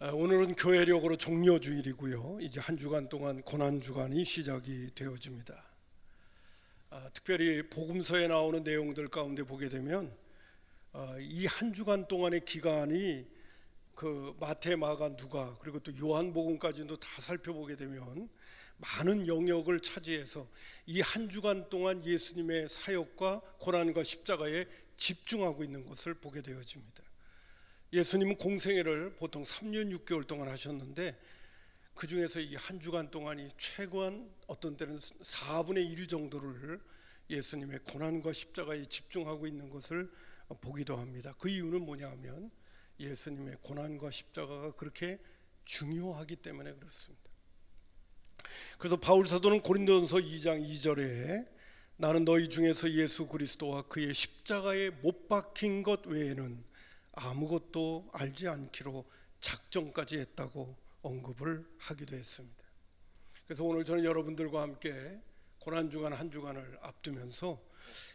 오늘은 교회력으로 종려주일이고요. 이제 한 주간 동안 고난주간이 시작이 되어집니다. 특별히 복음서에 나오는 내용들 가운데 보게 되면 이 한 주간 동안의 기간이 그 마태, 마가, 누가 그리고 또 요한복음까지도 다 살펴보게 되면 많은 영역을 차지해서 이 한 주간 동안 예수님의 사역과 고난과 십자가에 집중하고 있는 것을 보게 되어집니다. 예수님은 공생애를 보통 3년 6개월 동안 하셨는데 그 중에서 이 한 주간 동안이 최고한 어떤 때는 4분의 1 정도를 예수님의 고난과 십자가에 집중하고 있는 것을 보기도 합니다. 그 이유는 뭐냐 하면 예수님의 고난과 십자가가 그렇게 중요하기 때문에 그렇습니다. 그래서 바울 사도는 고린도전서 2장 2절에 나는 너희 중에서 예수 그리스도와 그의 십자가에 못 박힌 것 외에는 아무것도 알지 않기로 작정까지 했다고 언급을 하기도 했습니다. 그래서 오늘 저는 여러분들과 함께 고난주간 한 주간을 앞두면서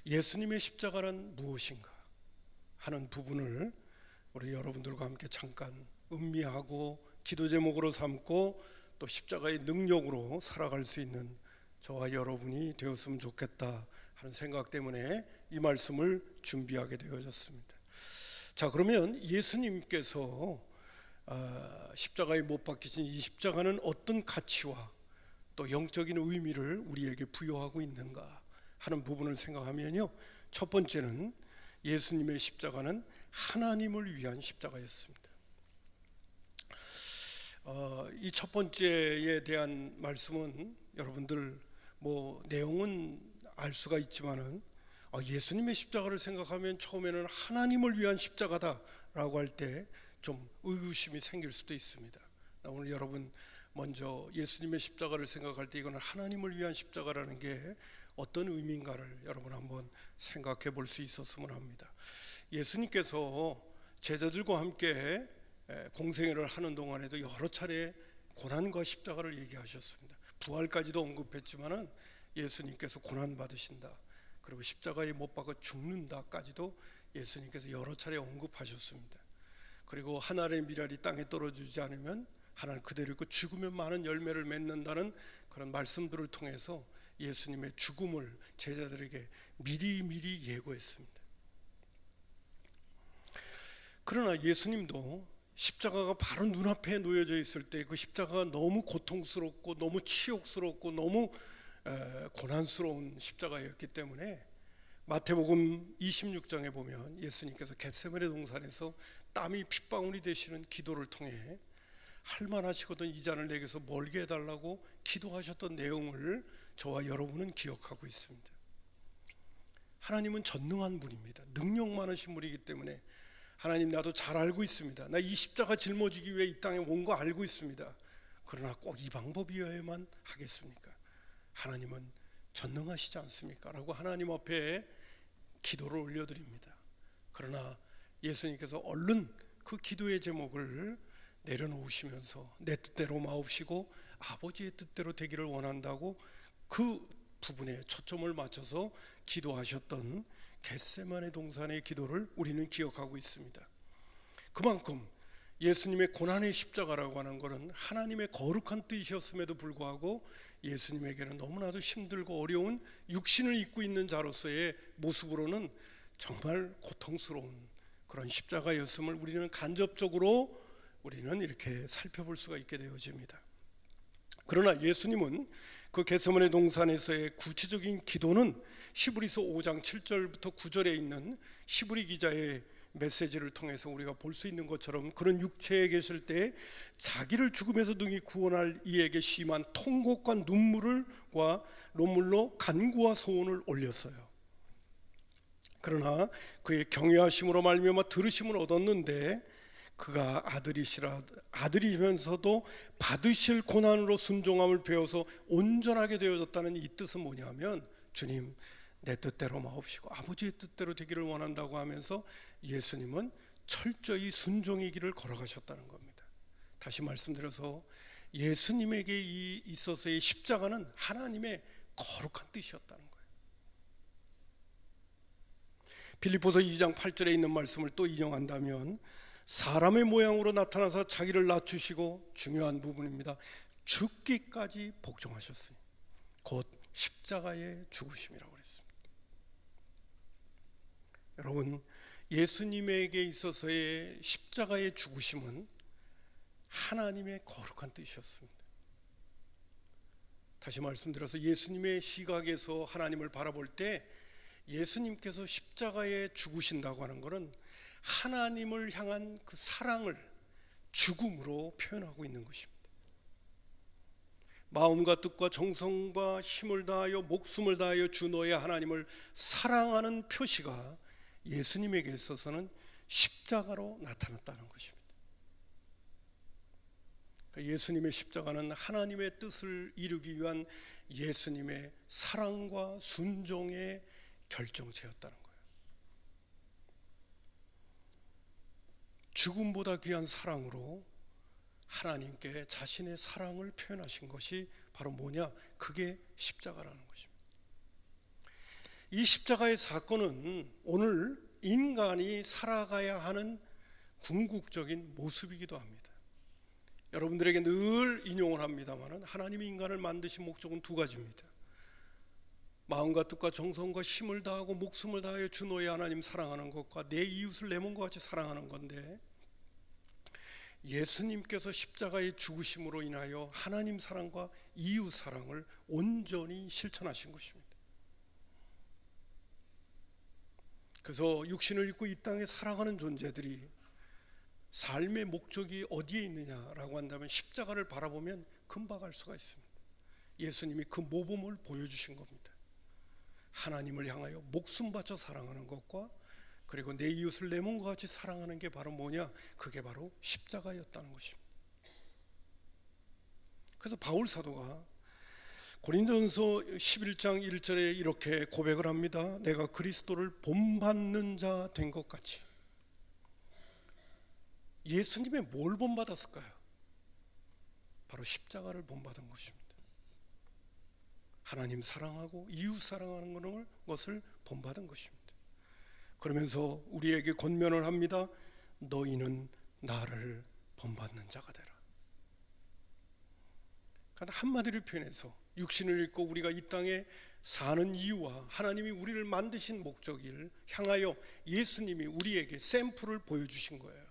예수님의 십자가란 무엇인가 하는 부분을 우리 여러분들과 함께 잠깐 음미하고 기도 제목으로 삼고 또 십자가의 능력으로 살아갈 수 있는 저와 여러분이 되었으면 좋겠다 하는 생각 때문에 이 말씀을 준비하게 되어졌습니다. 자, 그러면 예수님께서 십자가에 못 박히신 이 십자가는 어떤 가치와 또 영적인 의미를 우리에게 부여하고 있는가 하는 부분을 생각하면요, 첫 번째는 예수님의 십자가는 하나님을 위한 십자가였습니다. 이 첫 번째에 대한 말씀은 여러분들 내용은 알 수가 있지만은 예수님의 십자가를 생각하면 처음에는 하나님을 위한 십자가다라고 할 때 좀 의구심이 생길 수도 있습니다. 오늘 여러분 먼저 예수님의 십자가를 생각할 때 이거는 하나님을 위한 십자가라는 게 어떤 의미인가를 여러분 한번 생각해 볼 수 있었으면 합니다. 예수님께서 제자들과 함께 공생애를 하는 동안에도 여러 차례 고난과 십자가를 얘기하셨습니다. 부활까지도 언급했지만은 예수님께서 고난 받으신다, 그리고 십자가에 못 박아 죽는다까지도 예수님께서 여러 차례 언급하셨습니다. 그리고 한 알의 밀알이 땅에 떨어지지 않으면 한 알 그대로 있고 죽으면 많은 열매를 맺는다는 그런 말씀들을 통해서 예수님의 죽음을 제자들에게 미리 예고했습니다. 그러나 예수님도 십자가가 바로 눈앞에 놓여져 있을 때 그 십자가가 너무 고통스럽고 너무 치욕스럽고 너무 고난스러운 십자가였기 때문에 마태복음 26장에 보면 예수님께서 겟세마네 동산에서 땀이 핏방울이 되시는 기도를 통해 할만하시거든 이 잔을 내게서 멀게 해달라고 기도하셨던 내용을 저와 여러분은 기억하고 있습니다. 하나님은 전능한 분입니다. 능력 많으신 분이기 때문에 하나님, 나도 잘 알고 있습니다. 나 이 십자가 짊어지기 위해 이 땅에 온 거 알고 있습니다. 그러나 꼭 이 방법이어야만 하겠습니까? 하나님은 전능하시지 않습니까? 라고 하나님 앞에 기도를 올려드립니다. 그러나 예수님께서 얼른 그 기도의 제목을 내려놓으시면서 내 뜻대로 마옵시고 아버지의 뜻대로 되기를 원한다고 그 부분에 초점을 맞춰서 기도하셨던 겟세마네 동산의 기도를 우리는 기억하고 있습니다. 그만큼 예수님의 고난의 십자가라고 하는 것은 하나님의 거룩한 뜻이었음에도 불구하고 예수님에게는 너무나도 힘들고 어려운 육신을 입고 있는 자로서의 모습으로는 정말 고통스러운 그런 십자가였음을 우리는 간접적으로 우리는 이렇게 살펴볼 수가 있게 되어집니다. 그러나 예수님은 그 겟세마네 동산에서의 구체적인 기도는 히브리서 5장 7절부터 9절에 있는 히브리 기자의 메시지를 통해서 우리가 볼 수 있는 것처럼 그런 육체에 계실 때 자기를 죽음에서 능히 구원할 이에게 심한 통곡과 눈물과 눈물로 간구와 소원을 올렸어요. 그러나 그의 경외하심으로 말미암아 들으심을 얻었는데 그가 아들이면서도 받으실 고난으로 순종함을 배워서 온전하게 되어졌다는 이 뜻은 뭐냐면, 주님 내 뜻대로 마옵시고 아버지의 뜻대로 되기를 원한다고 하면서 예수님은 철저히 순종의 길을 걸어가셨다는 겁니다. 다시 말씀드려서 예수님에게 있어서의 십자가는 하나님의 거룩한 뜻이었다는 거예요. 빌립보서 2장 8절에 있는 말씀을 또 인용한다면 사람의 모양으로 나타나서 자기를 낮추시고, 중요한 부분입니다, 죽기까지 복종하셨으니 곧 십자가의 죽으심이라고 그랬습니다. 여러분, 예수님에게 있어서의 십자가의 죽으심은 하나님의 거룩한 뜻이었습니다. 다시 말씀드려서 예수님의 시각에서 하나님을 바라볼 때 예수님께서 십자가에 죽으신다고 하는 것은 하나님을 향한 그 사랑을 죽음으로 표현하고 있는 것입니다. 마음과 뜻과 정성과 힘을 다하여 목숨을 다하여 주 너의 하나님을 사랑하는 표시가 예수님에게 있어서는 십자가로 나타났다는 것입니다. 예수님의 십자가는 하나님의 뜻을 이루기 위한 예수님의 사랑과 순종의 결정체였다는 거예요. 죽음보다 귀한 사랑으로 하나님께 자신의 사랑을 표현하신 것이 바로 뭐냐? 그게 십자가라는 것입니다. 이 십자가의 사건은 오늘 인간이 살아가야 하는 궁극적인 모습이기도 합니다. 여러분들에게 늘 인용을 합니다만 하나님이 인간을 만드신 목적은 두 가지입니다. 마음과 뜻과 정성과 힘을 다하고 목숨을 다하여 주 너의 하나님 사랑하는 것과 내 이웃을 내 몸과 같이 사랑하는 건데, 예수님께서 십자가의 죽으심으로 인하여 하나님 사랑과 이웃 사랑을 온전히 실천하신 것입니다. 그래서 육신을 입고 이 땅에 살아가는 존재들이 삶의 목적이 어디에 있느냐라고 한다면 십자가를 바라보면 금방 알 수가 있습니다. 예수님이 그 모범을 보여주신 겁니다. 하나님을 향하여 목숨 바쳐 사랑하는 것과 그리고 내 이웃을 내 몸과 같이 사랑하는 게 바로 뭐냐? 그게 바로 십자가였다는 것입니다. 그래서 바울 사도가 고린도전서 11장 1절에 이렇게 고백을 합니다. 내가 그리스도를 본받는 자 된 것 같이. 예수님의 뭘 본받았을까요? 바로 십자가를 본받은 것입니다. 하나님 사랑하고 이웃 사랑하는 것을 본받은 것입니다. 그러면서 우리에게 권면을 합니다. 너희는 나를 본받는 자가 되라. 그러니까 한마디로 표현해서 육신을 입고 우리가 이 땅에 사는 이유와 하나님이 우리를 만드신 목적을 향하여 예수님이 우리에게 샘플을 보여주신 거예요.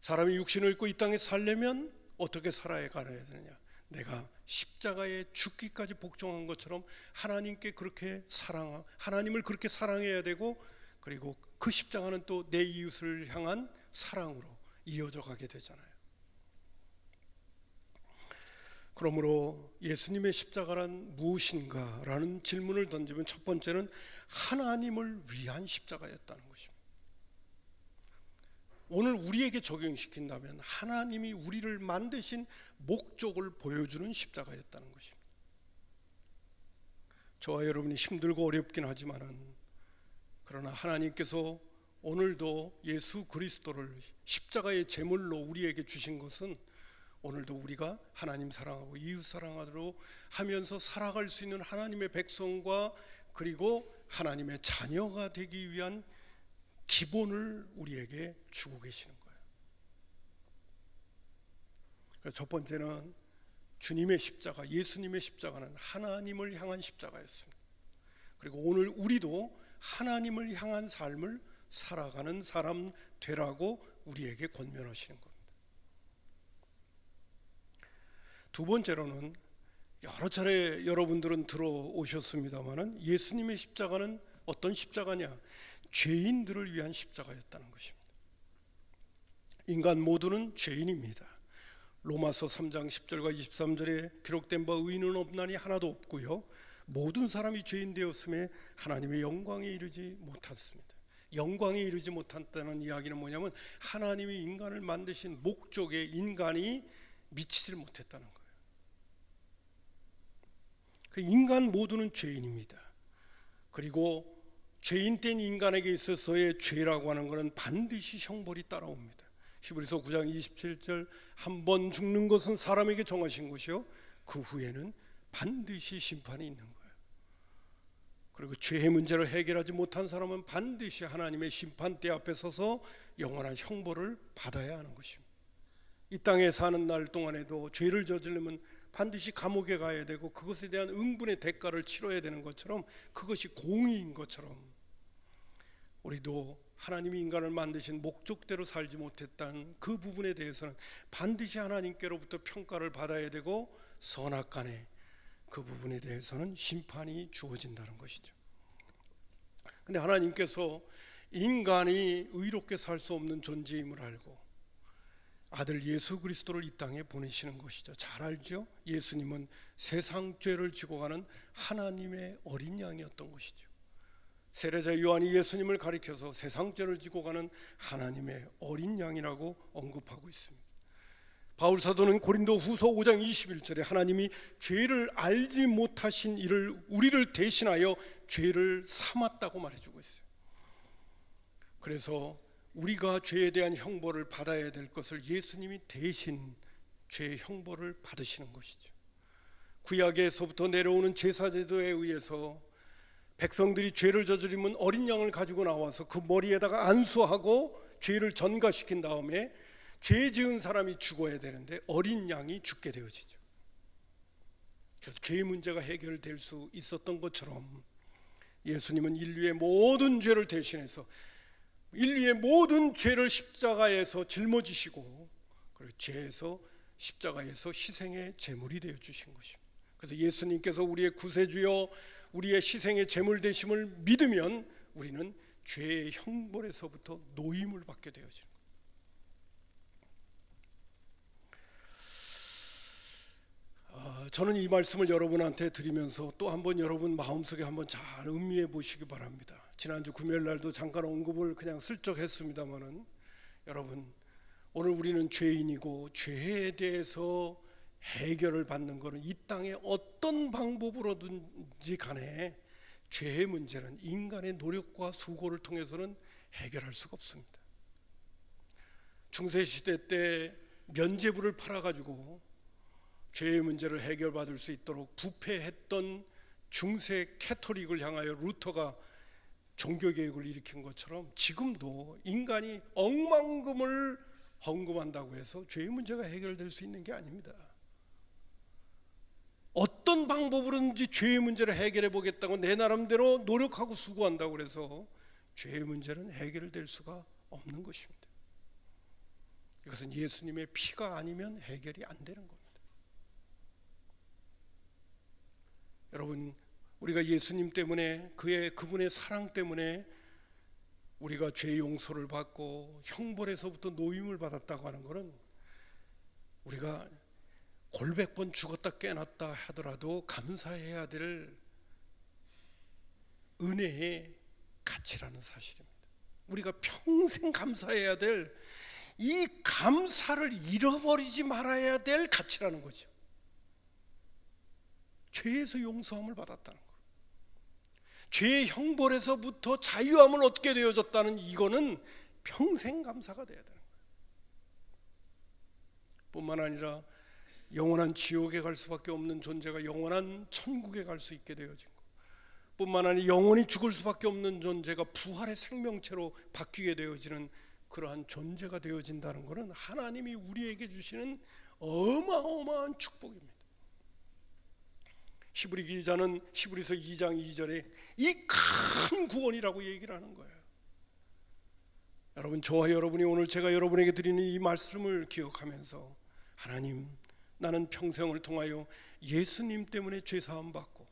사람이 육신을 입고 이 땅에 살려면 어떻게 살아야 되느냐? 내가 십자가에 죽기까지 복종한 것처럼 하나님께 그렇게 하나님을 그렇게 사랑해야 되고, 그리고 그 십자가는 또 내 이웃을 향한 사랑으로 이어져 가게 되잖아요. 그러므로 예수님의 십자가란 무엇인가? 라는 질문을 던지면 첫 번째는 하나님을 위한 십자가였다는 것입니다. 오늘 우리에게 적용시킨다면 하나님이 우리를 만드신 목적을 보여주는 십자가였다는 것입니다. 저와 여러분이 힘들고 어렵긴 하지만은, 그러나 하나님께서 오늘도 예수 그리스도를 십자가의 제물로 우리에게 주신 것은 오늘도 우리가 하나님 사랑하고 이웃 사랑하도록 하면서 살아갈 수 있는 하나님의 백성과 그리고 하나님의 자녀가 되기 위한 기본을 우리에게 주고 계시는 거예요. 그래서 첫 번째는 주님의 십자가, 예수님의 십자가는 하나님을 향한 십자가였습니다. 그리고 오늘 우리도 하나님을 향한 삶을 살아가는 사람 되라고 우리에게 권면하시는 겁니다. 두 번째로는 여러 차례 여러분들은 들어오셨습니다마는 예수님의 십자가는 어떤 십자가냐? 죄인들을 위한 십자가였다는 것입니다. 인간 모두는 죄인입니다. 로마서 3장 10절과 23절에 기록된 바 의인은 없나니 하나도 없고요, 모든 사람이 죄인 되었음에 하나님의 영광에 이르지 못했습니다. 영광에 이르지 못한다는 이야기는 뭐냐면 하나님이 인간을 만드신 목적에 인간이 미치질 못했다는 거예요. 인간 모두는 죄인입니다. 그리고 죄인된 인간에게 있어서의 죄라고 하는 것은 반드시 형벌이 따라옵니다. 히브리서 9장 27절, 한 번 죽는 것은 사람에게 정하신 것이요 그 후에는 반드시 심판이 있는 거예요. 그리고 죄의 문제를 해결하지 못한 사람은 반드시 하나님의 심판대 앞에 서서 영원한 형벌을 받아야 하는 것입니다. 이 땅에 사는 날 동안에도 죄를 저지르면 반드시 감옥에 가야 되고 그것에 대한 응분의 대가를 치러야 되는 것처럼, 그것이 공의인 것처럼 우리도 하나님이 인간을 만드신 목적대로 살지 못했다는 그 부분에 대해서는 반드시 하나님께로부터 평가를 받아야 되고, 선악간에 그 부분에 대해서는 심판이 주어진다는 것이죠. 근데 하나님께서 인간이 의롭게 살 수 없는 존재임을 알고 아들 예수 그리스도를 이 땅에 보내시는 것이죠. 잘 알죠? 예수님은 세상 죄를 지고 가는 하나님의 어린 양이었던 것이죠. 세례자 요한이 예수님을 가리켜서 세상 죄를 지고 가는 하나님의 어린 양이라고 언급하고 있습니다. 바울 사도는 고린도 후서 5장 21절에 하나님이 죄를 알지 못하신 이를 우리를 대신하여 죄를 삼았다고 말해주고 있어요. 그래서 우리가 죄에 대한 형벌을 받아야 될 것을 예수님이 대신 죄의 형벌을 받으시는 것이죠. 구약에서부터 내려오는 제사제도에 의해서 백성들이 죄를 저지르면 어린 양을 가지고 나와서 그 머리에다가 안수하고 죄를 전가시킨 다음에 죄 지은 사람이 죽어야 되는데 어린 양이 죽게 되어지죠. 그래서 죄의 문제가 해결될 수 있었던 것처럼 예수님은 인류의 모든 죄를 대신해서 인류의 모든 죄를 십자가에서 짊어지시고, 그리고 죄에서 십자가에서 희생의 제물이 되어 주신 것입니다. 그래서 예수님께서 우리의 구세주여 우리의 희생의 제물 되심을 믿으면 우리는 죄의 형벌에서부터 노임을 받게 되어지는 거예요. 저는 이 말씀을 여러분한테 드리면서 또 한번 여러분 마음속에 한번 잘 음미해 보시기 바랍니다. 지난주 금요일 날도 잠깐 언급을 그냥 슬쩍 했습니다마는, 여러분 오늘 우리는 죄인이고 죄에 대해서 해결을 받는 것은 이 땅에 어떤 방법으로든지 간에 죄의 문제는 인간의 노력과 수고를 통해서는 해결할 수가 없습니다. 중세시대 때 면죄부를 팔아가지고 죄의 문제를 해결받을 수 있도록 부패했던 중세 캐토릭을 향하여 루터가 종교개혁을 일으킨 것처럼 지금도 인간이 억만금을 헌금한다고 해서 죄의 문제가 해결될 수 있는 게 아닙니다. 어떤 방법으로든지 죄의 문제를 해결해 보겠다고 내 나름대로 노력하고 수고한다고 해서 죄의 문제는 해결될 수가 없는 것입니다. 이것은 예수님의 피가 아니면 해결이 안 되는 겁니다. 여러분, 우리가 예수님 때문에 그분의 사랑 때문에 우리가 죄 용서를 받고 형벌에서부터 노임을 받았다고 하는 것은 우리가 골백 번 죽었다 깨났다 하더라도 감사해야 될 은혜의 가치라는 사실입니다. 우리가 평생 감사해야 될 이 감사를 잃어버리지 말아야 될 가치라는 거죠. 죄에서 용서함을 받았다는 것, 죄의 형벌에서부터 자유함을 얻게 되어졌다는 이거는 평생 감사가 돼야 되는 거예요. 뿐만 아니라 영원한 지옥에 갈 수밖에 없는 존재가 영원한 천국에 갈 수 있게 되어진 것, 뿐만 아니라 영원히 죽을 수밖에 없는 존재가 부활의 생명체로 바뀌게 되어지는 그러한 존재가 되어진다는 것은 하나님이 우리에게 주시는 어마어마한 축복입니다. 히브리 기자는 히브리서 2장 2절에 이 큰 구원이라고 얘기를 하는 거예요. 여러분, 저와 여러분이 오늘 제가 여러분에게 드리는 이 말씀을 기억하면서, 하나님, 나는 평생을 통하여 예수님 때문에 죄사함 받고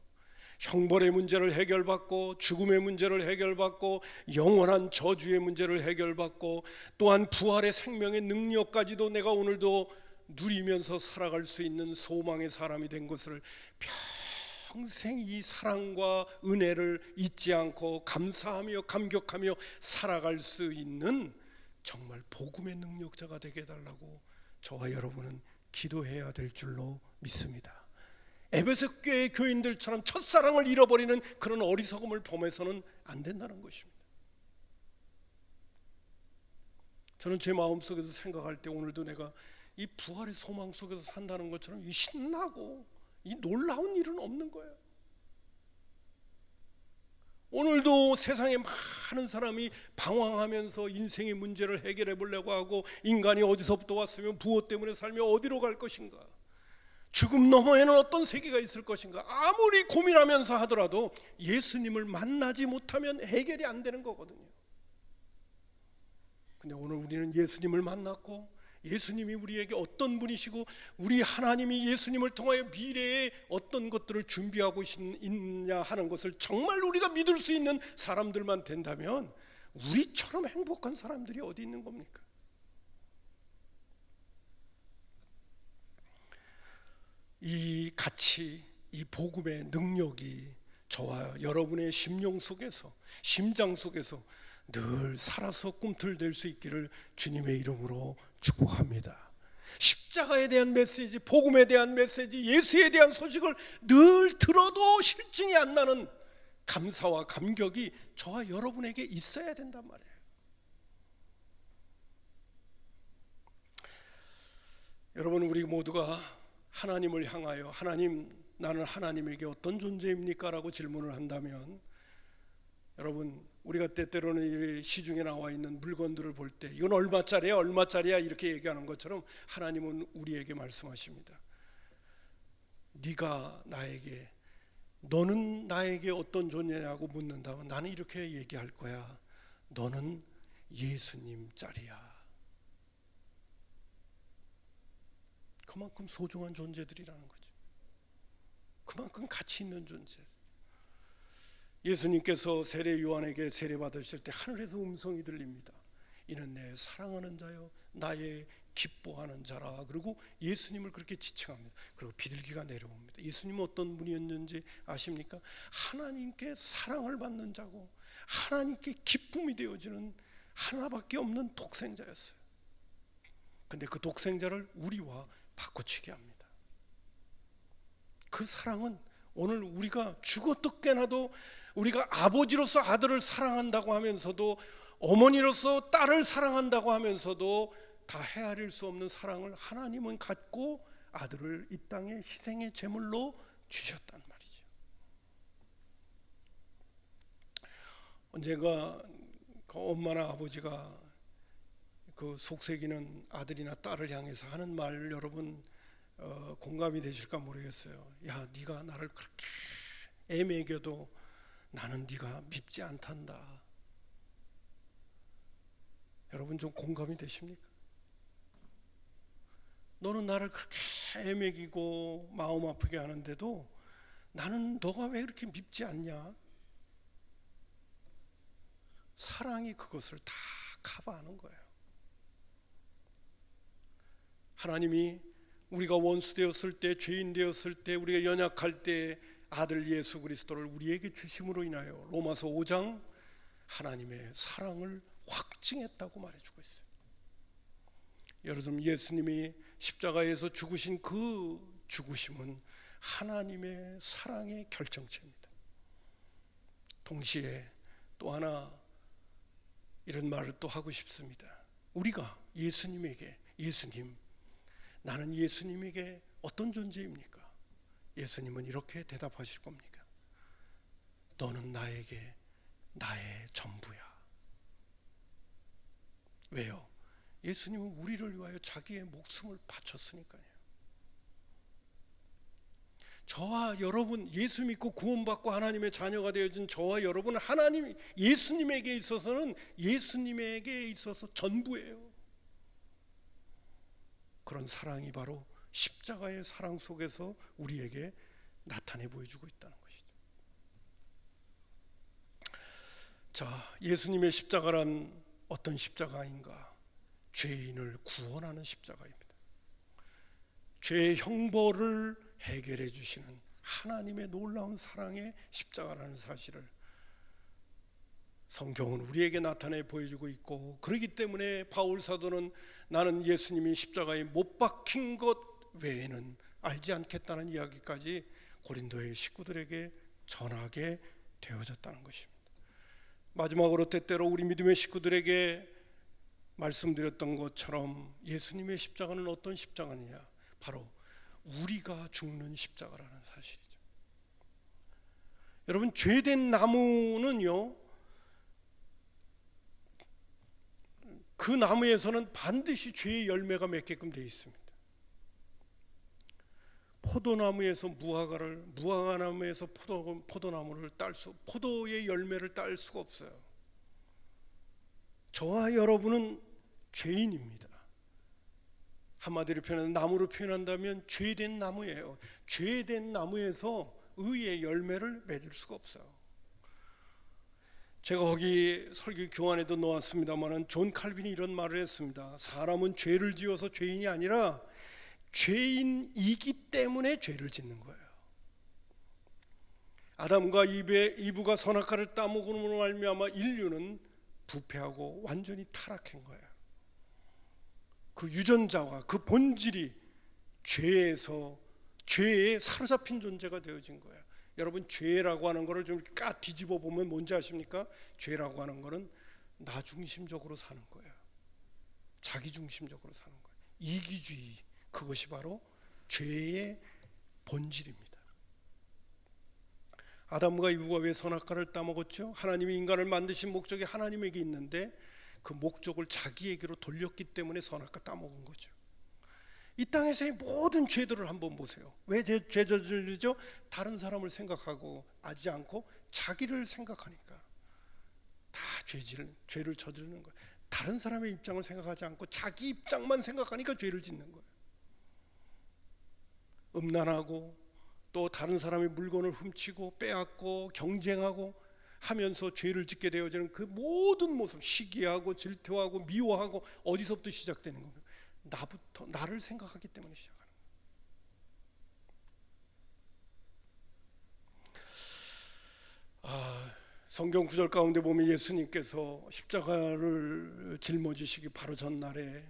형벌의 문제를 해결받고 죽음의 문제를 해결받고 영원한 저주의 문제를 해결받고 또한 부활의 생명의 능력까지도 내가 오늘도 누리면서 살아갈 수 있는 소망의 사람이 된 것을 평생 이 사랑과 은혜를 잊지 않고 감사하며 감격하며 살아갈 수 있는 정말 복음의 능력자가 되게 해달라고 저와 여러분은 기도해야 될 줄로 믿습니다. 에베소 교회 교인들처럼 첫사랑을 잃어버리는 그런 어리석음을 범해서는 안 된다는 것입니다. 저는 제 마음속에서 생각할 때 오늘도 내가 이 부활의 소망 속에서 산다는 것처럼 이 신나고 이 놀라운 일은 없는 거예요. 오늘도 세상에 많은 사람이 방황하면서 인생의 문제를 해결해 보려고 하고, 인간이 어디서부터 왔으며 무엇 때문에 살며 어디로 갈 것인가, 죽음 너머에는 어떤 세계가 있을 것인가, 아무리 고민하면서 하더라도 예수님을 만나지 못하면 해결이 안 되는 거거든요. 근데 오늘 우리는 예수님을 만났고, 예수님이 우리에게 어떤 분이시고, 우리 하나님이 예수님을 통하여 미래에 어떤 것들을 준비하고 있냐 하는 것을 정말 우리가 믿을 수 있는 사람들만 된다면, 우리처럼 행복한 사람들이 어디 있는 겁니까? 이 가치, 이 복음의 능력이 저와 여러분의 심령 속에서, 심장 속에서 늘 살아서 꿈틀댈 수 있기를 주님의 이름으로 축복합니다. 십자가에 대한 메시지, 복음에 대한 메시지, 예수에 대한 소식을 늘 들어도 실증이 안 나는 감사와 감격이 저와 여러분에게 있어야 된단 말이에요. 여러분, 우리 모두가 하나님을 향하여 하나님, 나는 하나님에게 어떤 존재입니까? 라고 질문을 한다면, 여러분, 우리가 때때로는 시중에 나와 있는 물건들을 볼 때 이건 얼마짜리야 얼마짜리야 이렇게 얘기하는 것처럼 하나님은 우리에게 말씀하십니다. 네가 나에게, 너는 나에게 어떤 존재냐고 묻는다면 나는 이렇게 얘기할 거야. 너는 예수님짜리야. 그만큼 소중한 존재들이라는 거죠. 그만큼 가치 있는 존재. 예수님께서 세례 요한에게 세례 받으실 때 하늘에서 음성이 들립니다. 이는 내 사랑하는 자요 나의 기뻐하는 자라. 그리고 예수님을 그렇게 지칭합니다. 그리고 비둘기가 내려옵니다. 예수님은 어떤 분이었는지 아십니까? 하나님께 사랑을 받는 자고 하나님께 기쁨이 되어지는 하나밖에 없는 독생자였어요. 근데 그 독생자를 우리와 바꿔치기 합니다. 그 사랑은 오늘 우리가 죽어도 깨나도, 우리가 아버지로서 아들을 사랑한다고 하면서도, 어머니로서 딸을 사랑한다고 하면서도 다 헤아릴 수 없는 사랑을 하나님은 갖고 아들을 이 땅에 희생의 제물로 주셨단 말이죠. 언젠가 그 엄마나 아버지가 그 속삭이는 아들이나 딸을 향해서 하는 말, 여러분 공감이 되실까 모르겠어요. 야, 네가 나를 그렇게 애매겨도 나는 네가 밉지 않단다. 여러분 좀 공감이 되십니까? 너는 나를 그렇게 애매기고 마음 아프게 하는데도 나는 너가 왜 그렇게 밉지 않냐? 사랑이 그것을 다 커버하는 거예요. 하나님이 우리가 원수 되었을 때, 죄인 되었을 때, 우리가 연약할 때 아들 예수 그리스도를 우리에게 주심으로 인하여 로마서 5장 하나님의 사랑을 확증했다고 말해주고 있어요. 여러분, 예수님이 십자가에서 죽으신 그 죽으심은 하나님의 사랑의 결정체입니다. 동시에 또 하나 이런 말을 또 하고 싶습니다. 우리가 예수님에게, 예수님, 나는 예수님에게 어떤 존재입니까? 예수님은 이렇게 대답하실 겁니까? 너는 나에게 나의 전부야. 왜요? 예수님은 우리를 위하여 자기의 목숨을 바쳤으니까요. 저와 여러분, 예수 믿고 구원받고 하나님의 자녀가 되어진 저와 여러분은 하나님, 예수님에게 있어서는 예수님에게 있어서 전부예요. 그런 사랑이 바로 십자가의 사랑 속에서 우리에게 나타내 보여주고 있다는 것이죠. 자, 예수님의 십자가란 어떤 십자가인가? 죄인을 구원하는 십자가입니다. 죄의 형벌을 해결해 주시는 하나님의 놀라운 사랑의 십자가라는 사실을 성경은 우리에게 나타내 보여주고 있고, 그렇기 때문에 바울 사도는 나는 예수님이 십자가에 못 박힌 것 외에는 알지 않겠다는 이야기까지 고린도의 식구들에게 전하게 되어졌다는 것입니다. 마지막으로 때때로 우리 믿음의 식구들에게 말씀드렸던 것처럼 예수님의 십자가는 어떤 십자가느냐? 바로 우리가 죽는 십자가라는 사실이죠. 여러분, 죄된 나무는요, 그 나무에서는 반드시 죄의 열매가 맺게끔 되어 있습니다. 포도나무에서 무화과를, 무화과나무에서 포도나무를 포도의 열매를 딸 수가 없어요. 저와 여러분은 죄인입니다. 한마디로 나무로 표현한다면 죄된 나무예요. 죄된 나무에서 의의 열매를 맺을 수가 없어요. 제가 거기 설교 교환에도 놓았습니다만 존 칼빈이 이런 말을 했습니다. 사람은 죄를 지어서 죄인이 아니라 죄인이기 때문에 죄를 짓는 거예요. 아담과 이브가 선악과를 따먹음으로 말미암아 인류는 부패하고 완전히 타락한 거예요. 그 유전자와 그 본질이 죄에 사로잡힌 존재가 되어진 거예요. 여러분, 죄라고 하는 것을 좀 뒤집어 보면 뭔지 아십니까? 죄라고 하는 것은 나 중심적으로 사는 거예요. 자기 중심적으로 사는 거예요. 이기주의, 그것이 바로 죄의 본질입니다. 아담과 이브가 왜 선악과를 따먹었죠? 하나님이 인간을 만드신 목적이 하나님에게 있는데 그 목적을 자기에게로 돌렸기 때문에 선악과 따먹은 거죠. 이 땅에서의 모든 죄들을 한번 보세요. 왜 죄 저지르죠? 다른 사람을 생각하고 하지 않고 자기를 생각하니까 다 죄를 저지르는 거예요. 다른 사람의 입장을 생각하지 않고 자기 입장만 생각하니까 죄를 짓는 거예요. 음란하고 또 다른 사람의 물건을 hum치고 빼앗고 경쟁하고 하면서 죄를 짓게 되어지는 그 모든 모습, 시기하고 질투하고 미워하고 어디서부터 시작되는 겁니까? 나를 생각하기 때문에 시작하는 거예요. 성경 구절 가운데 보면 예수님께서 십자가를 짊어지시기 바로 전날에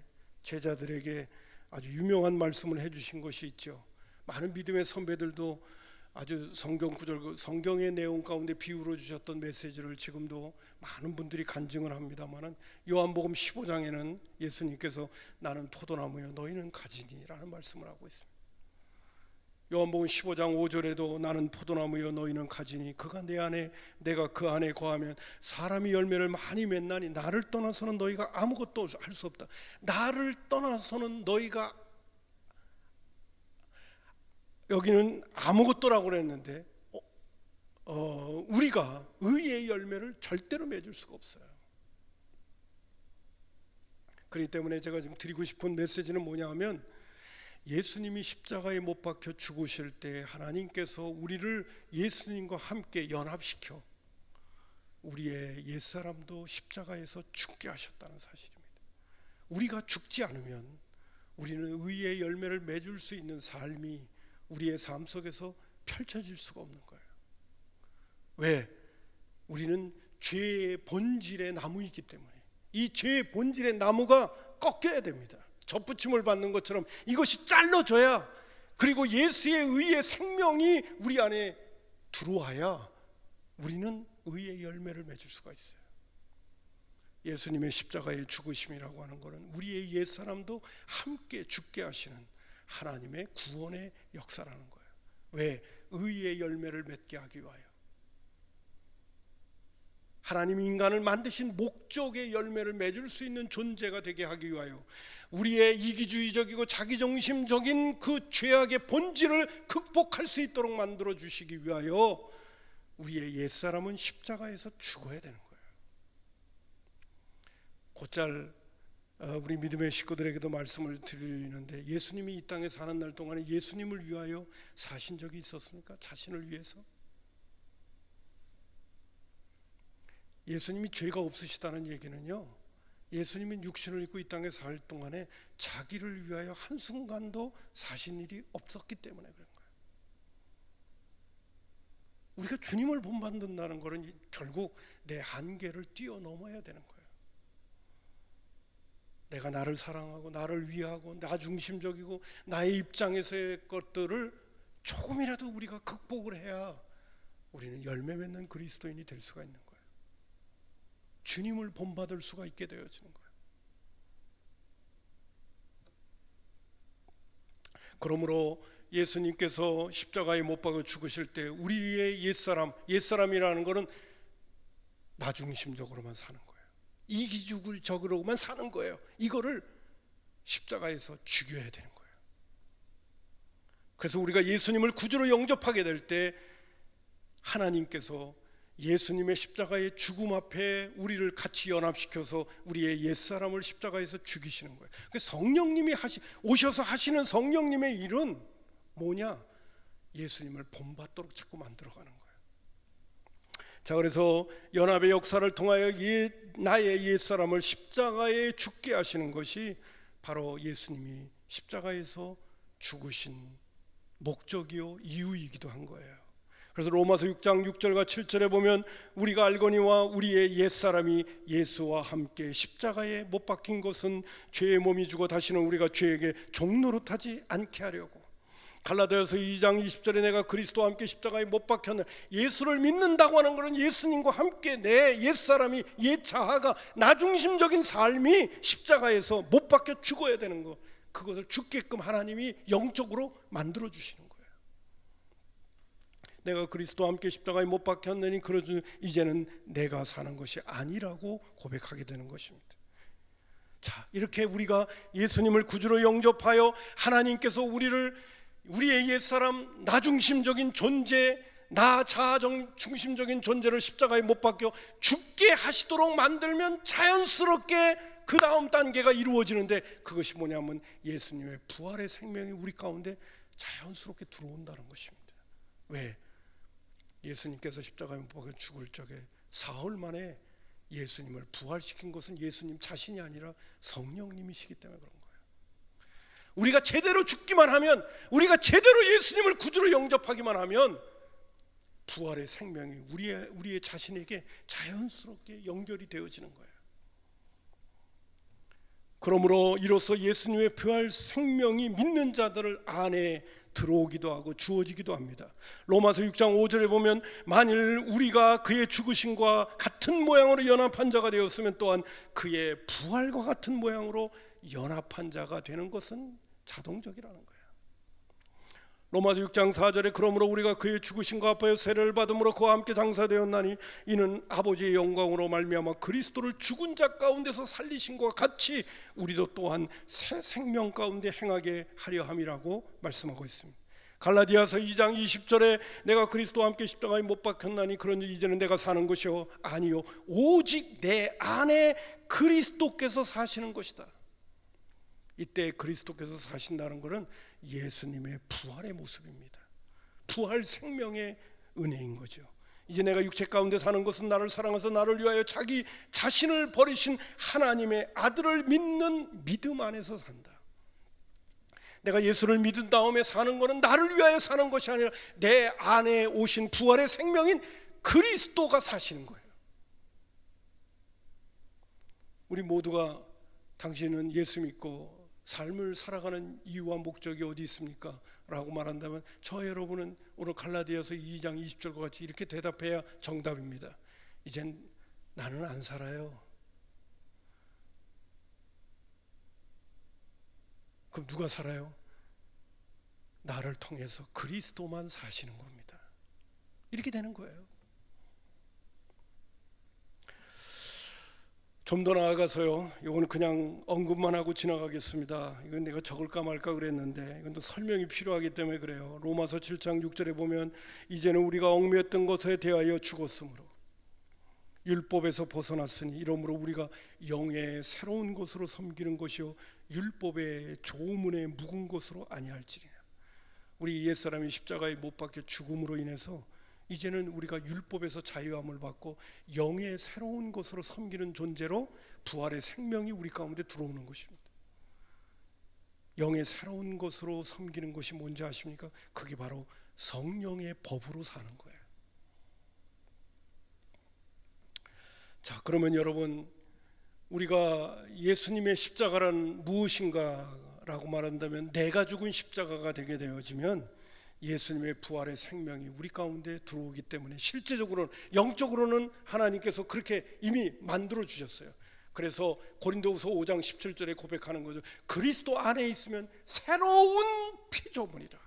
제자들에게 아주 유명한 말씀을 해주신 것이 있죠. 많은 믿음의 선배들도 아주 성경 구절, 성경의 내용 가운데 비유로 주셨던 메시지를 지금도 많은 분들이 간증을 합니다만은 요한복음 15장에는 예수님께서 나는 포도나무여 너희는 가지니라는 말씀을 하고 있습니다. 요한복음 15장 5절에도 나는 포도나무여 너희는 가지니 그가 내 안에 내가 그 안에 거하면 사람이 열매를 많이 맺나니 나를 떠나서는 너희가 아무것도 할 수 없다. 나를 떠나서는 너희가, 여기는 아무것도라고 그랬는데 우리가 의의 열매를 절대로 맺을 수가 없어요. 그렇기 때문에 제가 지금 드리고 싶은 메시지는 뭐냐 하면, 예수님이 십자가에 못 박혀 죽으실 때 하나님께서 우리를 예수님과 함께 연합시켜 우리의 옛사람도 십자가에서 죽게 하셨다는 사실입니다. 우리가 죽지 않으면 우리는 의의 열매를 맺을 수 있는 삶이 우리의 삶 속에서 펼쳐질 수가 없는 거예요. 왜? 우리는 죄의 본질의 나무이기 때문에. 이 죄의 본질의 나무가 꺾여야 됩니다. 접붙임을 받는 것처럼 이것이 잘라져야, 그리고 예수의 의의 생명이 우리 안에 들어와야 우리는 의의 열매를 맺을 수가 있어요. 예수님의 십자가의 죽으심이라고 하는 것은 우리의 옛사람도 함께 죽게 하시는 하나님의 구원의 역사라는 거예요. 왜? 의의 열매를 맺게 하기 위하여. 하나님이 인간을 만드신 목적의 열매를 맺을 수 있는 존재가 되게 하기 위하여 우리의 이기주의적이고 자기중심적인 그 죄악의 본질을 극복할 수 있도록 만들어 주시기 위하여 우리의 옛사람은 십자가에서 죽어야 되는 거예요. 곧잘 우리 믿음의 식구들에게도 말씀을 드리는데, 예수님이 이 땅에 사는 날 동안에 예수님을 위하여 사신 적이 있었습니까? 자신을 위해서? 예수님이 죄가 없으시다는 얘기는요, 예수님은 육신을 입고 이 땅에 살 동안에 자기를 위하여 한순간도 사신 일이 없었기 때문에 그런 거예요. 우리가 주님을 본받는다는 것은 결국 내 한계를 뛰어넘어야 되는 거예요. 내가 나를 사랑하고 나를 위하고 나 중심적이고 나의 입장에서의 것들을 조금이라도 우리가 극복을 해야 우리는 열매 맺는 그리스도인이 될 수가 있는 거예요. 주님을 본받을 수가 있게 되어지는 거예요. 그러므로 예수님께서 십자가에 못 박아 죽으실 때 우리의 옛사람이라는 것은 나중심적으로만 사는 거예요. 이기주의적으로만 사는 거예요. 이거를 십자가에서 죽여야 되는 거예요. 그래서 우리가 예수님을 구주로 영접하게 될 때 하나님께서 예수님의 십자가의 죽음 앞에 우리를 같이 연합시켜서 우리의 옛사람을 십자가에서 죽이시는 거예요. 성령님이 오셔서 하시는 성령님의 일은 뭐냐? 예수님을 본받도록 자꾸 만들어가는 거예요. 자, 그래서 연합의 역사를 통하여 나의 옛사람을 십자가에 죽게 하시는 것이 바로 예수님이 십자가에서 죽으신 목적이요 이유이기도 한 거예요. 그래서 로마서 6장 6절과 7절에 보면 우리가 알거니와 우리의 옛사람이 예수와 함께 십자가에 못 박힌 것은 죄의 몸이 죽어 다시는 우리가 죄에게 종노릇하지 않게 하려고. 갈라디아서 2장 20절에 내가 그리스도와 함께 십자가에 못 박혔네. 예수를 믿는다고 하는 것은 예수님과 함께 내 옛사람이, 옛 자아가, 나중심적인 삶이 십자가에서 못 박혀 죽어야 되는 것, 그것을 죽게끔 하나님이 영적으로 만들어 주시는 거예요. 내가 그리스도와 함께 십자가에 못 박혔느니 그러지 이제는 내가 사는 것이 아니라고 고백하게 되는 것입니다. 자, 이렇게 우리가 예수님을 구주로 영접하여 하나님께서 우리의 옛사람, 나중심적인 존재, 나 자아 중심적인 존재를 십자가에 못 박혀 죽게 하시도록 만들면 자연스럽게 그 다음 단계가 이루어지는데, 그것이 뭐냐면 예수님의 부활의 생명이 우리 가운데 자연스럽게 들어온다는 것입니다. 왜? 예수님께서 십자가에 못 박혀 죽을 적에 사흘 만에 예수님을 부활시킨 것은 예수님 자신이 아니라 성령님이시기 때문에 그런 거예요. 우리가 제대로 죽기만 하면, 우리가 제대로 예수님을 구주로 영접하기만 하면 부활의 생명이 우리의 자신에게 자연스럽게 연결이 되어지는 거예요. 그러므로 이로써 예수님의 부활 생명이 믿는 자들 안에 들어오기도 하고 주어지기도 합니다. 로마서 6장 5절에 보면 만일 우리가 그의 죽으심과 같은 모양으로 연합한 자가 되었으면 또한 그의 부활과 같은 모양으로 연합한 자가 되는 것은 자동적이라는 거예요. 로마서 6장 4절에 그러므로 우리가 그의 죽으심과 합하여 세례를 받음으로 그와 함께 장사되었나니 이는 아버지의 영광으로 말미암아 그리스도를 죽은 자 가운데서 살리심과 같이 우리도 또한 새 생명 가운데 행하게 하려 함이라고 말씀하고 있습니다. 갈라디아서 2장 20절에 내가 그리스도와 함께 십자가에 못 박혔나니 그런지 이제는 내가 사는 것이요 아니요 오직 내 안에 그리스도께서 사시는 것이다. 이때 그리스도께서 사신다는 것은 예수님의 부활의 모습입니다. 부활 생명의 은혜인 거죠. 이제 내가 육체 가운데 사는 것은 나를 사랑해서 나를 위하여 자기 자신을 버리신 하나님의 아들을 믿는 믿음 안에서 산다. 내가 예수를 믿은 다음에 사는 것은 나를 위하여 사는 것이 아니라 내 안에 오신 부활의 생명인 그리스도가 사시는 거예요. 우리 모두가 당신은 예수 믿고 삶을 살아가는 이유와 목적이 어디 있습니까? 라고 말한다면 저 여러분은 오늘 갈라디아서 2장 20절과 같이 이렇게 대답해야 정답입니다. 이젠 나는 안 살아요. 그럼 누가 살아요? 나를 통해서 그리스도만 사시는 겁니다. 이렇게 되는 거예요. 좀 더 나아가서요, 이거는 그냥 언급만 하고 지나가겠습니다. 이건 내가 적을까 말까 그랬는데 이건 또 설명이 필요하기 때문에 그래요. 로마서 7장 6절에 보면 이제는 우리가 얽매였던 것에 대하여 죽었으므로 율법에서 벗어났으니 이러므로 우리가 영의 새로운 것으로 섬기는 것이요 율법의 조문에 묵은 것으로 아니할지니라. 우리 옛사람이 십자가에 못 박혀 죽음으로 인해서 이제는 우리가 율법에서 자유함을 받고 영의 새로운 것으로 섬기는 존재로 부활의 생명이 우리 가운데 들어오는 것입니다. 영의 새로운 것으로 섬기는 것이 뭔지 아십니까? 그게 바로 성령의 법으로 사는 거예요. 자, 그러면 여러분, 우리가 예수님의 십자가란 무엇인가 라고 말한다면, 내가 죽은 십자가가 되게 되어지면 예수님의 부활의 생명이 우리 가운데 들어오기 때문에 실제적으로는, 영적으로는 하나님께서 그렇게 이미 만들어 주셨어요. 그래서 고린도후서 5장 17절에 고백하는 거죠. 그리스도 안에 있으면 새로운 피조물이라.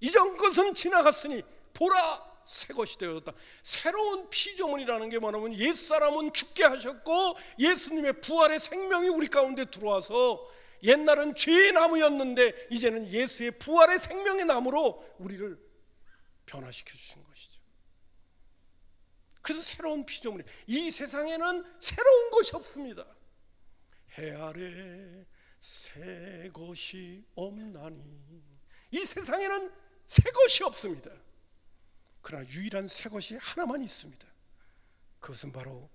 이전 것은 지나갔으니 보라 새 것이 되었다. 새로운 피조물이라는 게 뭐냐면 옛사람은 죽게 하셨고 예수님의 부활의 생명이 우리 가운데 들어와서 옛날은 죄의 나무였는데 이제는 예수의 부활의 생명의 나무로 우리를 변화시켜 주신 것이죠. 그래서 새로운 피조물이, 이 세상에는 새로운 것이 없습니다. 해 아래 새 것이 없나니, 이 세상에는 새 것이 없습니다. 그러나 유일한 새 것이 하나만 있습니다. 그것은 바로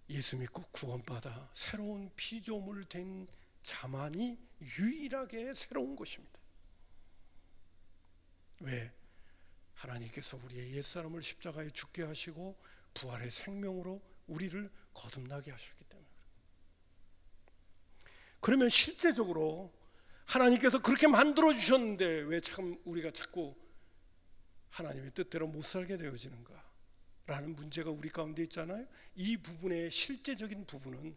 예수 믿고 구원받아 새로운 피조물 된 자만이 유일하게 새로운 것입니다. 왜? 하나님께서 우리의 옛사람을 십자가에 죽게 하시고 부활의 생명으로 우리를 거듭나게 하셨기 때문에. 그러면 실제적으로 하나님께서 그렇게 만들어 주셨는데 왜 참 우리가 자꾸 하나님의 뜻대로 못 살게 되어지는가 라는 문제가 우리 가운데 있잖아요. 이 부분의 실제적인 부분은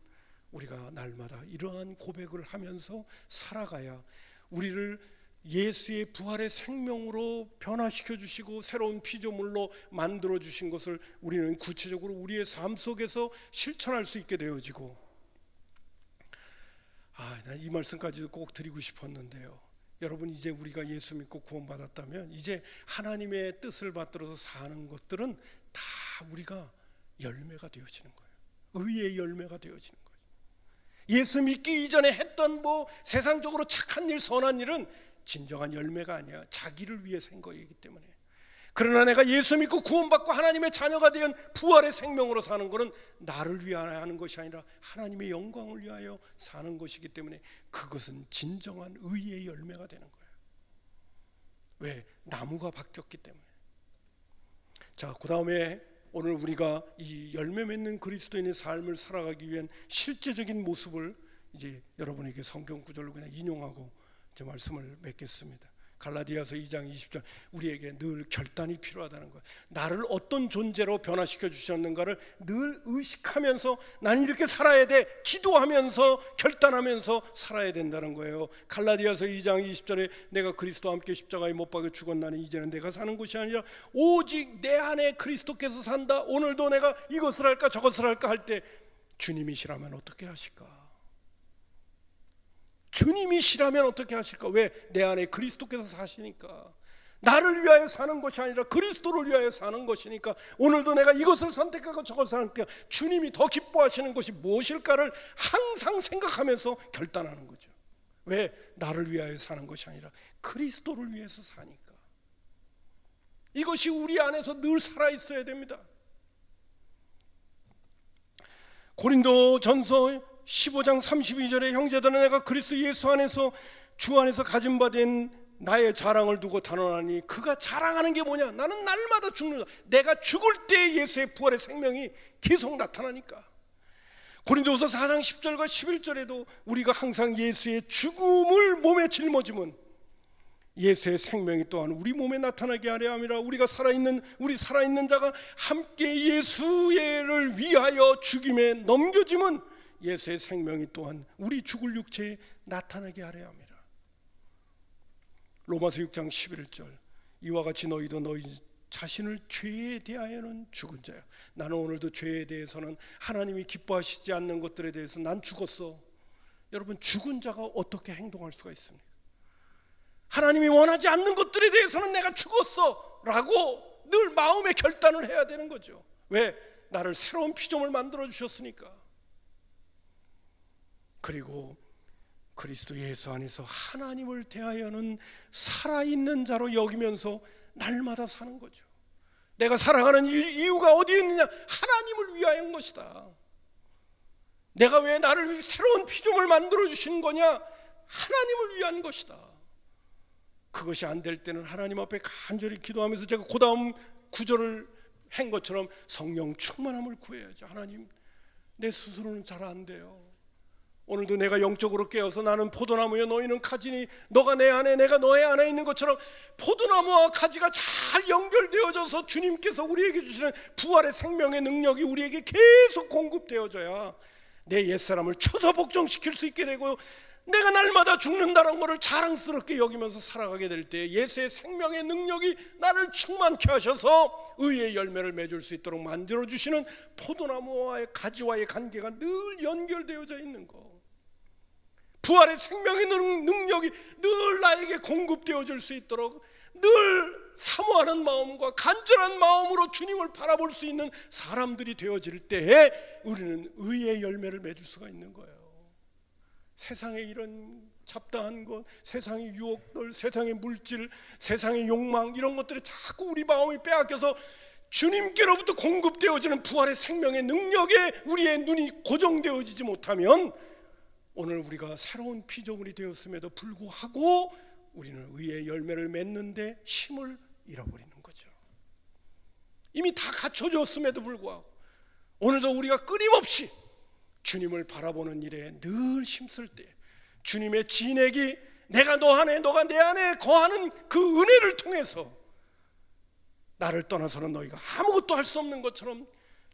우리가 날마다 이러한 고백을 하면서 살아가야 우리를 예수의 부활의 생명으로 변화시켜 주시고 새로운 피조물로 만들어 주신 것을 우리는 구체적으로 우리의 삶 속에서 실천할 수 있게 되어지고, 난 이 말씀까지도 꼭 드리고 싶었는데요. 여러분, 이제 우리가 예수 믿고 구원받았다면 이제 하나님의 뜻을 받들어서 사는 것들은 다 우리가 열매가 되어지는 거예요. 의의 열매가 되어지는 거예요. 예수 믿기 이전에 했던 세상적으로 착한 일, 선한 일은 진정한 열매가 아니야. 자기를 위해서 한 거이기 때문에. 그러나 내가 예수 믿고 구원받고 하나님의 자녀가 된 부활의 생명으로 사는 것은 나를 위하여 하는 것이 아니라 하나님의 영광을 위하여 사는 것이기 때문에 그것은 진정한 의의 열매가 되는 거예요. 왜? 나무가 바뀌었기 때문에. 자, 그 다음에 오늘 우리가 이 열매 맺는 그리스도인의 삶을 살아가기 위한 실제적인 모습을 이제 여러분에게 성경 구절로 그냥 인용하고 이제 말씀을 맺겠습니다. 갈라디아서 2장 20절, 우리에게 늘 결단이 필요하다는 거예요. 나를 어떤 존재로 변화시켜 주셨는가를 늘 의식하면서 나는 이렇게 살아야 돼, 기도하면서 결단하면서 살아야 된다는 거예요. 갈라디아서 2장 20절에 내가 그리스도와 함께 십자가에 못 박혀 죽었나니 이제는 내가 사는 것이 아니라 오직 내 안에 그리스도께서 산다. 오늘도 내가 이것을 할까 저것을 할까 할 때 주님이시라면 어떻게 하실까? 주님이시라면 어떻게 하실까? 왜? 내 안에 그리스도께서 사시니까. 나를 위하여 사는 것이 아니라 그리스도를 위하여 사는 것이니까 오늘도 내가 이것을 선택하고 저것을 하니까 주님이 더 기뻐하시는 것이 무엇일까를 항상 생각하면서 결단하는 거죠. 왜? 나를 위하여 사는 것이 아니라 그리스도를 위해서 사니까. 이것이 우리 안에서 늘 살아있어야 됩니다. 고린도전서 15장 32절에 형제들은 내가 그리스도 예수 안에서 주 안에서 가진 바 된 나의 자랑을 두고 단언하니 그가 자랑하는 게 뭐냐? 나는 날마다 죽는다. 내가 죽을 때 예수의 부활의 생명이 계속 나타나니까. 고린도후서 4장 10절과 11절에도 우리가 항상 예수의 죽음을 몸에 짊어지면 예수의 생명이 또한 우리 몸에 나타나게 하려 함이라. 우리 살아있는 자가 함께 예수를 위하여 죽임에 넘겨짐은 예수의 생명이 또한 우리 죽을 육체에 나타나게 하려 함이라. 로마서 6장 11절, 이와 같이 너희도 너희 자신을 죄에 대하여는 죽은 자야. 나는 오늘도 죄에 대해서는 하나님이 기뻐하시지 않는 것들에 대해서 난 죽었어. 여러분, 죽은 자가 어떻게 행동할 수가 있습니까? 하나님이 원하지 않는 것들에 대해서는 내가 죽었어 라고 늘 마음의 결단을 해야 되는 거죠. 왜? 나를 새로운 피조물 만들어 주셨으니까. 그리고 그리스도 예수 안에서 하나님을 대하여는 살아있는 자로 여기면서 날마다 사는 거죠. 내가 살아가는 이유가 어디에 있느냐? 하나님을 위하여인 것이다. 내가 왜 나를 새로운 피조물 만들어 주신 거냐? 하나님을 위한 것이다. 그것이 안 될 때는 하나님 앞에 간절히 기도하면서 제가 그 다음 구절을 한 것처럼 성령 충만함을 구해야죠. 하나님, 내 스스로는 잘 안 돼요. 오늘도 내가 영적으로 깨어서 나는 포도나무여 너희는 가지니 너가 내 안에 내가 너의 안에 있는 것처럼 포도나무와 가지가 잘 연결되어져서 주님께서 우리에게 주시는 부활의 생명의 능력이 우리에게 계속 공급되어져야 내 옛사람을 초서 복종시킬 수 있게 되고 내가 날마다 죽는다는 것을 자랑스럽게 여기면서 살아가게 될 때 예수의 생명의 능력이 나를 충만케 하셔서 의의 열매를 맺을 수 있도록 만들어주시는 포도나무와의 가지와의 관계가 늘 연결되어져 있는 것, 부활의 생명의 능력이 늘 나에게 공급되어질 수 있도록 늘 사모하는 마음과 간절한 마음으로 주님을 바라볼 수 있는 사람들이 되어질 때에 우리는 의의 열매를 맺을 수가 있는 거예요. 세상의 이런 잡다한 것, 세상의 유혹들, 세상의 물질, 세상의 욕망, 이런 것들이 자꾸 우리 마음이 빼앗겨서 주님께로부터 공급되어지는 부활의 생명의 능력에 우리의 눈이 고정되어지지 못하면 오늘 우리가 새로운 피조물이 되었음에도 불구하고 우리는 의의 열매를 맺는데 힘을 잃어버리는 거죠. 이미 다 갖춰졌음에도 불구하고 오늘도 우리가 끊임없이 주님을 바라보는 일에 늘 힘쓸 때 주님의 진액이 내가 너 안에 너가 내 안에 거하는 그 은혜를 통해서 나를 떠나서는 너희가 아무것도 할 수 없는 것처럼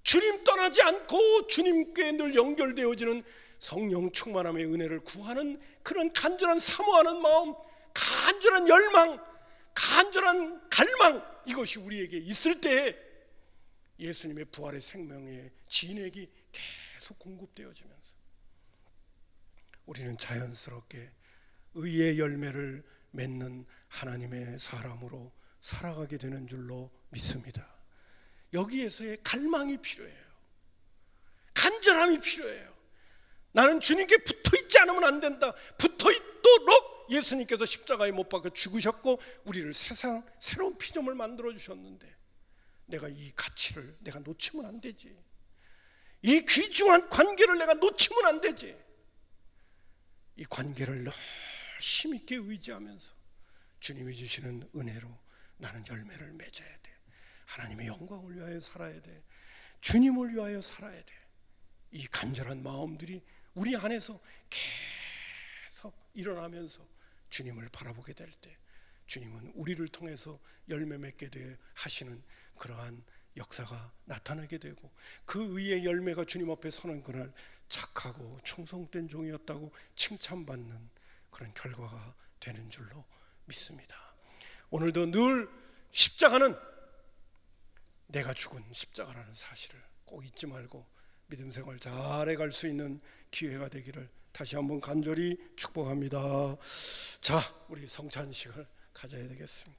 주님 떠나지 않고 주님께 늘 연결되어지는 성령 충만함의 은혜를 구하는 그런 간절한 사모하는 마음, 간절한 열망, 간절한 갈망, 이것이 우리에게 있을 때에 예수님의 부활의 생명의 진액이 계속 공급되어지면서 우리는 자연스럽게 의의 열매를 맺는 하나님의 사람으로 살아가게 되는 줄로 믿습니다. 여기에서의 갈망이 필요해요. 간절함이 필요해요. 나는 주님께 붙어있지 않으면 안 된다. 붙어있도록 예수님께서 십자가에 못 박혀 죽으셨고 우리를 새로운 피조물 만들어 주셨는데 내가 이 가치를 내가 놓치면 안 되지. 이 귀중한 관계를 내가 놓치면 안 되지. 이 관계를 늘 힘있게 의지하면서 주님이 주시는 은혜로 나는 열매를 맺어야 돼. 하나님의 영광을 위하여 살아야 돼. 주님을 위하여 살아야 돼. 이 간절한 마음들이 우리 안에서 계속 일어나면서 주님을 바라보게 될 때 주님은 우리를 통해서 열매 맺게 돼 하시는 그러한 역사가 나타나게 되고 그 의의 열매가 주님 앞에 서는 그날 착하고 충성된 종이었다고 칭찬받는 그런 결과가 되는 줄로 믿습니다. 오늘도 늘 십자가는 내가 죽은 십자가라는 사실을 꼭 잊지 말고 믿음 생활 잘해 갈 수 있는 기회가 되기를 다시 한번 간절히 축복합니다. 자, 우리 성찬식을 가져야 되겠습니다.